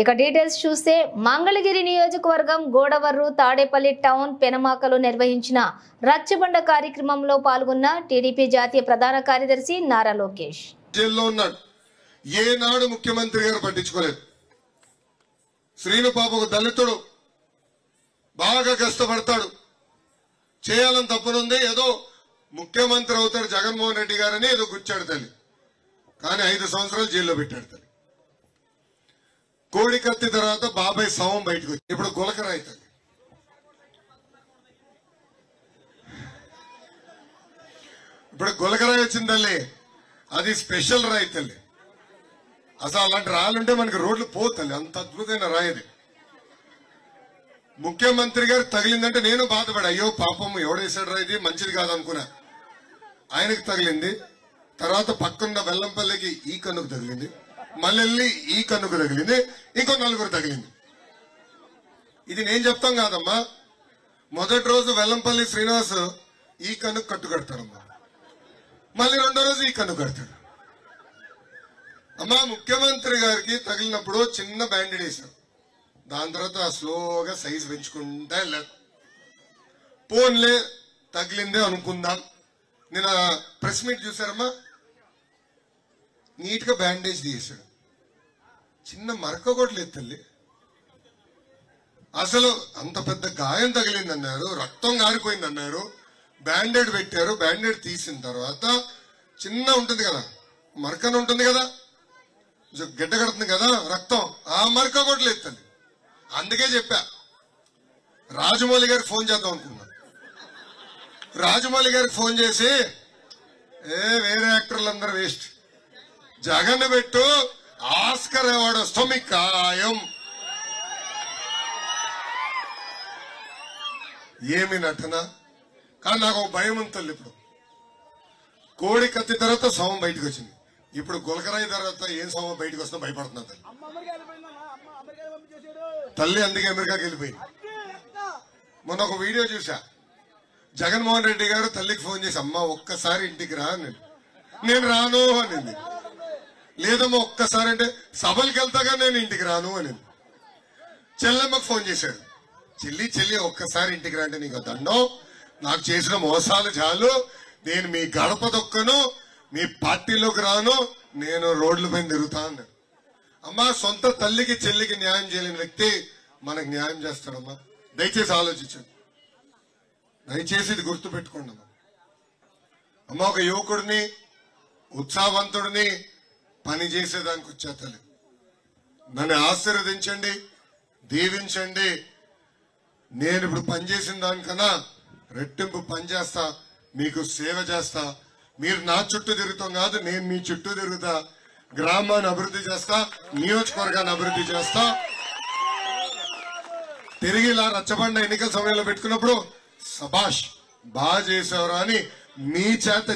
ఇక డీటెయిల్స్ చూస్తే మంగళగిరి నియోజకవర్గం గోడవర్రు తాడేపల్లి టౌన్ పెనమాకలో నిర్వహించిన రచ్చబండ కార్యక్రమంలో పాల్గొన్న టీడీపీ జాతీయ ప్రధాన కార్యదర్శి నారా లోకేష్. జైల్లో ఉన్నాడు. ఏనాడు ముఖ్యమంత్రి గారు పట్టించుకోలేదు. శ్రీను పాప ఒక దళితుడు, బాగా కష్టపడతాడు, చేయాలని తప్పనుంది, ఏదో ముఖ్యమంత్రి అవుతాడు జగన్మోహన్ రెడ్డి గారని ఏదో గుచ్చాడు తల్లి. కానీ 5 సంవత్సరాలు జైల్లో పెట్టాడు తల్లి. కోడి కత్తి తర్వాత బాబాయ్ శవం బయటకు వచ్చి ఇప్పుడు గులకరాయి తల్లి. ఇప్పుడు గులకరాయి వచ్చింది తల్లి, అది స్పెషల్ రాయి తల్లి. అసలు అలాంటి రాళ్ళుంటే మనకి రోడ్లు పోతల్లి, అంత అద్భుతమైన రాయిది. ముఖ్యమంత్రి గారు తగిలిందంటే నేను బాధపడా, అయ్యో పాపం ఎవడేసాడు రా, ఇది మంచిది కాదనుకున్నా. ఆయనకు తగిలింది, తర్వాత పక్కన్న వెల్లంపల్లికి ఈ కన్నుకు తగిలింది, మళ్ళీ ఈ కన్నుకు తగిలింది, ఇంకో 4 తగిలింది. ఇది నేను చెప్తాం కాదమ్మా. మొదటి రోజు వెల్లంపల్లి శ్రీనివాస్ ఈ కన్నుకు కట్టు కడతాడమ్మా, మళ్ళీ 2వ రోజు ఈ కన్ను కడతాడు. అమ్మా ముఖ్యమంత్రి గారికి తగిలినప్పుడు చిన్న బ్యాండేడ్ వేశారు, దాని తర్వాత స్లోగా సైజు పెంచుకుంటా వెళ్ళారు. పోన్లే తగిలిందే అనుకుందాం. నేను ప్రెస్ మీట్ చూసారమ్మా, నీట్ గా బ్యాండేజ్ తీసాడు, చిన్న మరక కూడా లేదు తల్లి. అసలు అంత పెద్ద గాయం తగిలిందన్నారు, రక్తం గారిపోయిందన్నారు, బ్యాండేడ్ పెట్టారు. బ్యాండేడ్ తీసిన తర్వాత చిన్న ఉంటుంది కదా, మరకన ఉంటుంది కదా, గడ్డ కడుతుంది కదా రక్తం, ఆ మరక కూడా లేదు తల్లి. అందుకే చెప్పా రాజమౌళి గారికి ఫోన్ చేద్దాం అనుకున్నా. రాజమౌళి గారికి ఫోన్ చేసి, వేరే యాక్టర్లు అందరూ వేస్ట్, జగన్ పెట్టు, ఆస్కర్ అవార్డు వస్తాం మీకు ఖాయం. ఏమి నటన. కానీ నాకు ఒక భయం ఉంది తల్లి. ఇప్పుడు కోడి కత్తి తర్వాత శవం బయటకు వచ్చింది, ఇప్పుడు గులకరాయి తర్వాత ఏం శవం బయటకు వస్తుందో భయపడుతున్నా తల్లి. తల్లి అందుకే అమెరికాకి వెళ్ళిపోయింది. మొన్న ఒక వీడియో చూసా, జగన్మోహన్ రెడ్డి గారు తల్లికి ఫోన్ చేసి, అమ్మా ఒక్కసారి ఇంటికి రా అని. నేను రాను అనింది. లేదమ్మా ఒక్కసారి అంటే, సభలకు వెళ్తాగా నేను ఇంటికి రాను అనింది. చెల్లెమ్మకు ఫోన్ చేశాడు, చెల్లి ఒక్కసారి ఇంటికి రా అంటే, నీకు దండం, నాకు చేసిన మోసాలు చాలు, నేను మీ గడప దొక్కను, మీ పార్టీలోకి రాను, నేను రోడ్ల పైన తిరుగుతా అన్నాడు. అమ్మా సొంత తల్లికి చెల్లికి న్యాయం చేయలేని వ్యక్తి మనకు న్యాయం చేస్తాడమ్మా. దయచేసి ఆలోచించండి, దయచేసి ఇది గుర్తు పెట్టుకోండి అమ్మా. అమ్మ ఒక యువకుడిని, ఉత్సాహవంతుడిని పని చేసేదానికి వచ్చా తల్లి. నన్ను ఆశీర్వదించండి, దీవించండి. నేను ఇప్పుడు పనిచేసిన దానికన్నా రెట్టింపు పని చేస్తా, మీకు సేవ చేస్తా. మీరు నా చుట్టూ తిరుగుతాం కాదు, నేను మీ చుట్టూ తిరుగుతా. గ్రామాన్ని అభివృద్ధి చేస్తా, నియోజకవర్గాన్ని అభివృద్ధి చేస్తా. తిరిగి ఇలా రచ్చబండ ఎన్నికల సమయంలో పెట్టుకున్నప్పుడు సబాష్ బాగా చేసేవారు అని మీ చేత